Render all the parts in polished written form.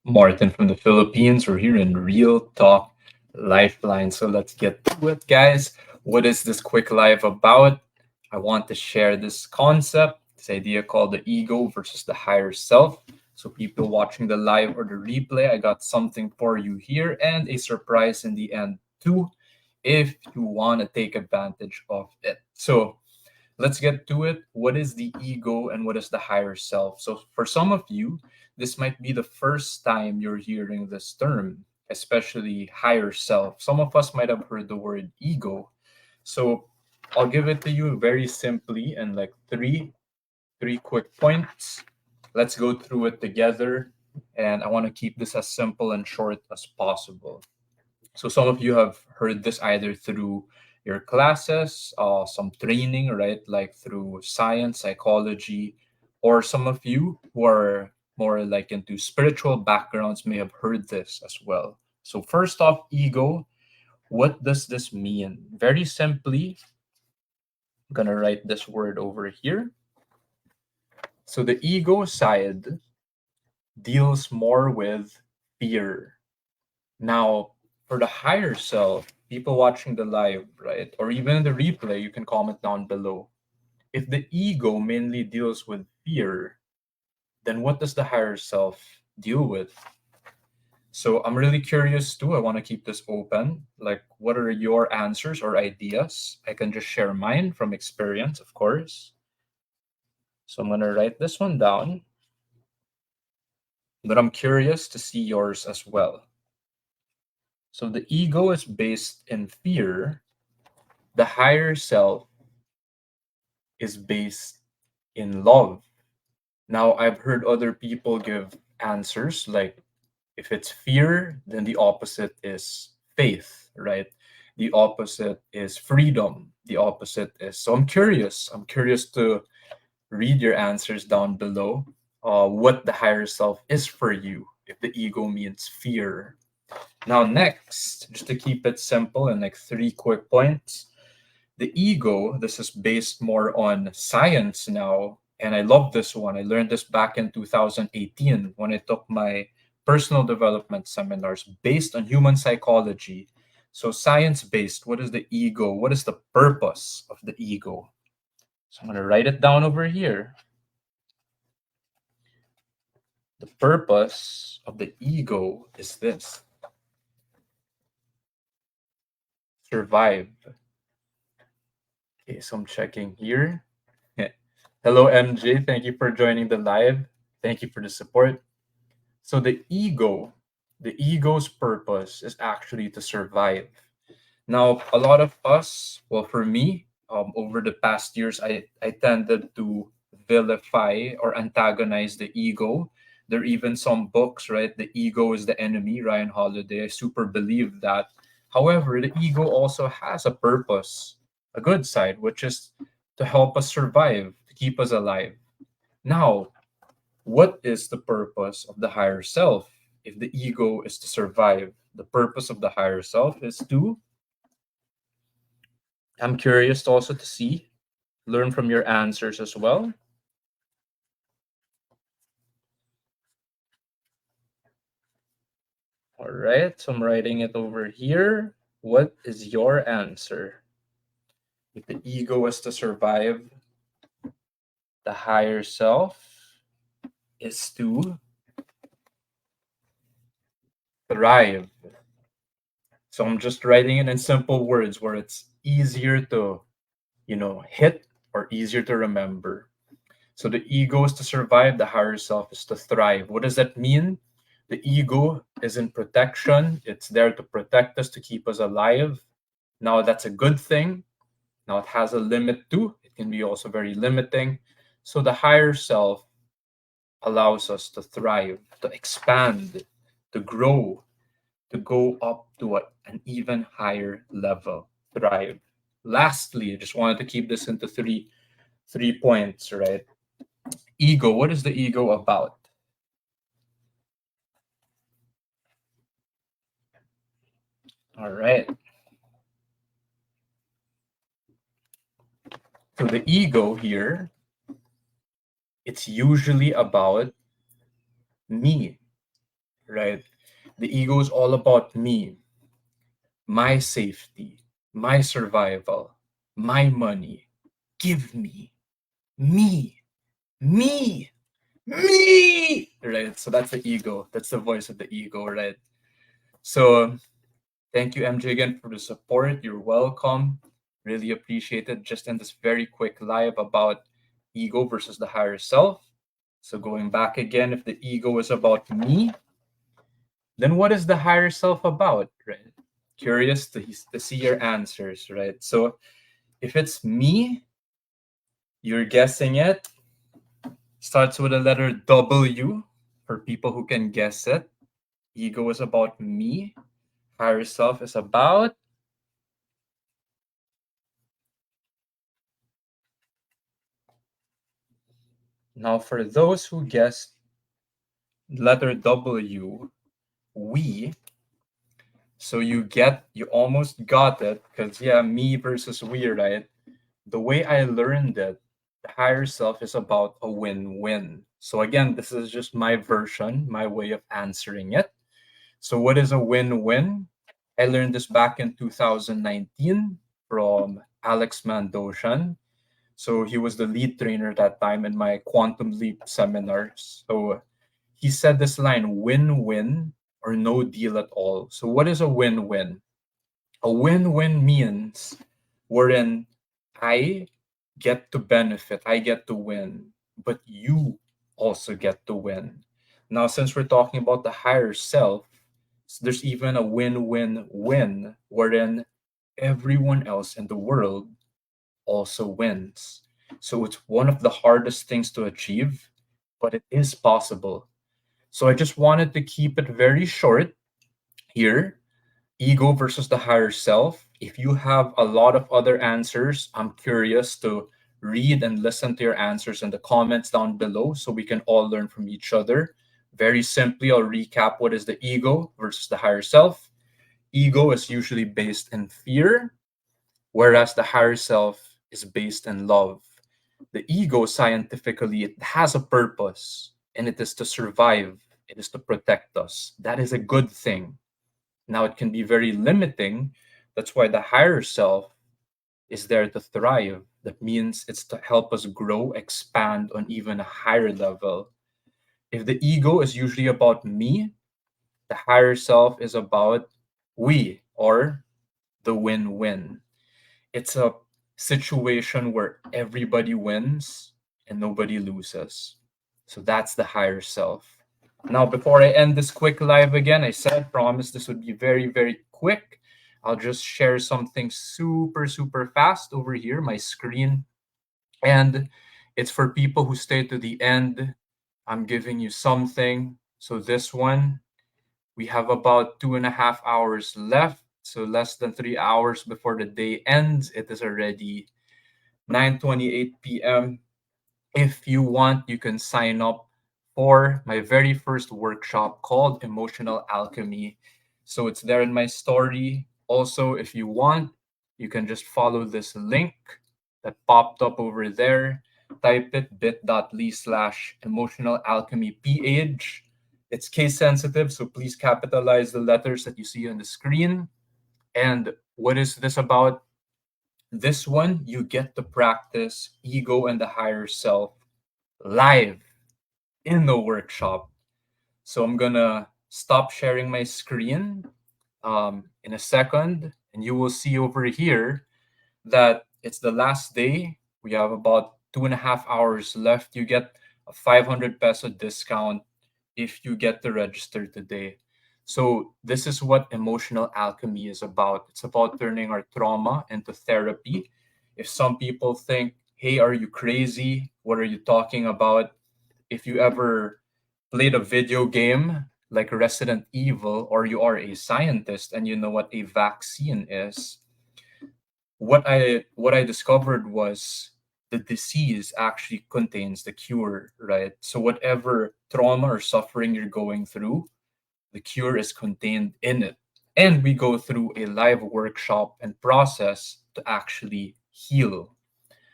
Martin from the Philippines. We're here in Real Talk Lifeline. So let's get to it, guys. What is this quick live about? I want to share this concept, this idea called the ego versus the higher self. So, people watching the live or the replay, I got something for you here and a surprise in the end, too, if you want to take advantage of it. So, let's get to it. What is the ego and what is the higher self? So, for some of you, this might be the first time you're hearing this term, especially higher self. Some of us might have heard the word ego. So, I'll give it to you very simply in like three quick points. Let's go through it together. And I want to keep this as simple and short as possible. So some of you have heard this either through your classes, some training, right? Like through science, psychology, or some of you who are more like into spiritual backgrounds may have heard this as well. So first off, ego, what does this mean? Very simply, I'm gonna write this word over here. So the ego side deals more with fear. Now, for the higher self, people watching the live, right, or even the replay, you can comment down below. If the ego mainly deals with fear, then what does the higher self deal with? So I'm really curious too. I want to keep this open. Like, what are your answers or ideas? I can just share mine from experience, of course. So I'm going to write this one down, but I'm curious to see yours as well. So the ego is based in fear, the higher self is based in love. Now, I've heard other people give answers like if it's fear, then the opposite is faith, right? The opposite is freedom. The opposite is. So I'm curious. I'm curious to read your answers down below. What the higher self is for you, if the ego means fear. Now, next, just to keep it simple and like three quick points, the ego, this is based more on science now. And I love this one. I learned this back in 2018 when I took my personal development seminars based on human psychology. So, science based, what is the ego? What is the purpose of the ego? So, I'm going to write it down over here. The purpose of the ego is this: survive. Okay, so I'm checking here. Hello, MJ. Thank you for joining the live. Thank you for the support. So the ego's purpose is actually to survive. Now, a lot of us, well, for me, over the past years, I tended to vilify or antagonize the ego. There are even some books, right? The ego is the enemy, Ryan Holiday. I super believe that. However, the ego also has a purpose, a good side, which is to help us survive, to keep us alive. Now, what is the purpose of the higher self? If the ego is to survive, the purpose of the higher self is to, I'm curious also to see, learn from your answers as well. All right, so I'm writing it over here. What is your answer? If the ego is to survive, the higher self is to thrive. So I'm just writing it in simple words where it's easier to, hit or easier to remember. So the ego is to survive, the higher self is to thrive. What does that mean? The ego is in protection, it's there to protect us, to keep us alive. Now, that's a good thing. Now, it has a limit too, it can be also very limiting. So the higher self allows us to thrive, to expand, to grow, to go up to an even higher level, thrive. Lastly, I just wanted to keep this into three points, right? Ego, what is the ego about? All right. So the ego here, it's usually about me. right? The ego is all about me, my safety, my survival, my money. Give me, me, me, right? So that's the ego. That's the voice of the ego, right? So thank you, MJ, again for the support. You're welcome. Really appreciate it. Just in this very quick live about ego versus the higher self. So going back again, if the ego is about me, then what is the higher self about, right? Curious to see your answers, right? So if it's me, you're guessing it. Starts with the letter W for people who can guess it. Ego is about me. Higher self is about. Now, for those who guessed letter W, we. So you almost got it because, yeah, me versus we, right? The way I learned it, the higher self is about a win win. So, again, this is just my version, my way of answering it. So, what is a win win? I learned this back in 2019 from Alex Mandoshan. So, he was the lead trainer that time in my Quantum Leap seminars. So, he said this line, win win or no deal at all. So, what is a win win? A win win means wherein I get to benefit, I get to win, but you also get to win. Now, since we're talking about the higher self, there's even a win win win wherein everyone else in the world also wins. So, it's one of the hardest things to achieve, but it is possible. So I just wanted to keep it very short here. Ego versus the higher self. If you have a lot of other answers, I'm curious to read and listen to your answers in the comments down below so we can all learn from each other. Very simply, I'll recap what is the ego versus the higher self. Ego is usually based in fear, whereas the higher self is based in love. The ego, scientifically, it has a purpose, and it is to survive, it is to protect us. That is a good thing. Now, it can be very limiting. That's why the higher self is there to thrive. That means it's to help us grow, expand on even a higher level. If the ego is usually about me, the higher self is about we, or the win win. It's a situation where everybody wins and nobody loses. So that's the higher self. Now, before I end this quick live again, I said, I promise this would be very, very quick. I'll just share something super, super fast over here, my screen. And it's for people who stay to the end. I'm giving you something. So this one, we have about 2.5 hours left. So less than 3 hours before the day ends. It is already 9:28 p.m. If you want, you can sign up for my very first workshop called Emotional Alchemy. So it's there in my story. Also, if you want, you can just follow this link that popped up over there. Type it bit.ly/emotional alchemy ph. It's case sensitive, so please capitalize the letters that you see on the screen. And what is this about? This one, you get to practice ego and the higher self live in the workshop. So I'm gonna stop sharing my screen in a second, and you will see over here that it's the last day. We have about 2.5 hours left. You get a 500 peso discount if you get to register today. So this is what emotional alchemy is about. It's about turning our trauma into therapy. If some people think, hey, are you crazy? What are you talking about? If you ever played a video game like Resident Evil, or you are a scientist and you know what a vaccine is, what I discovered was the disease actually contains the cure, right? So whatever trauma or suffering you're going through, the cure is contained in it. And we go through a live workshop and process to actually heal.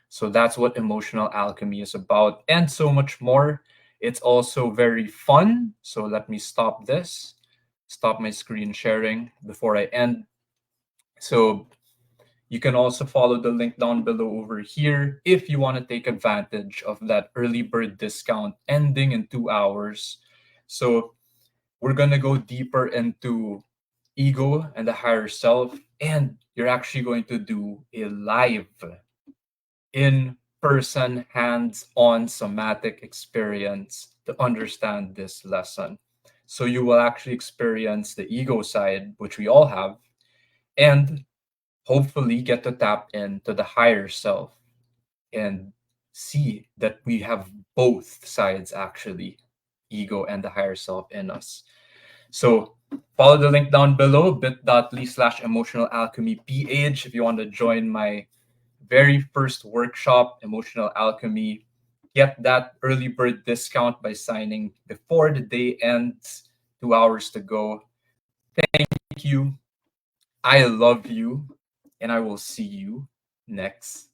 So that's what emotional alchemy is about, and so much more. It's also very fun. So let me stop this, stop my screen sharing before I end. So you can also follow the link down below over here if you want to take advantage of that early bird discount ending in 2 hours. So we're going to go deeper into ego and the higher self, and you're actually going to do a live in person, hands on somatic experience to understand this lesson. So you will actually experience the ego side, which we all have, and hopefully get to tap into the higher self and see that we have both sides actually, ego and the higher self in us. So follow the link down below, bit.ly/emotional alchemy ph, if you want to join my very first workshop, Emotional Alchemy. Get that early bird discount by signing before the day ends. 2 hours to go. Thank you. I love you. And I will see you next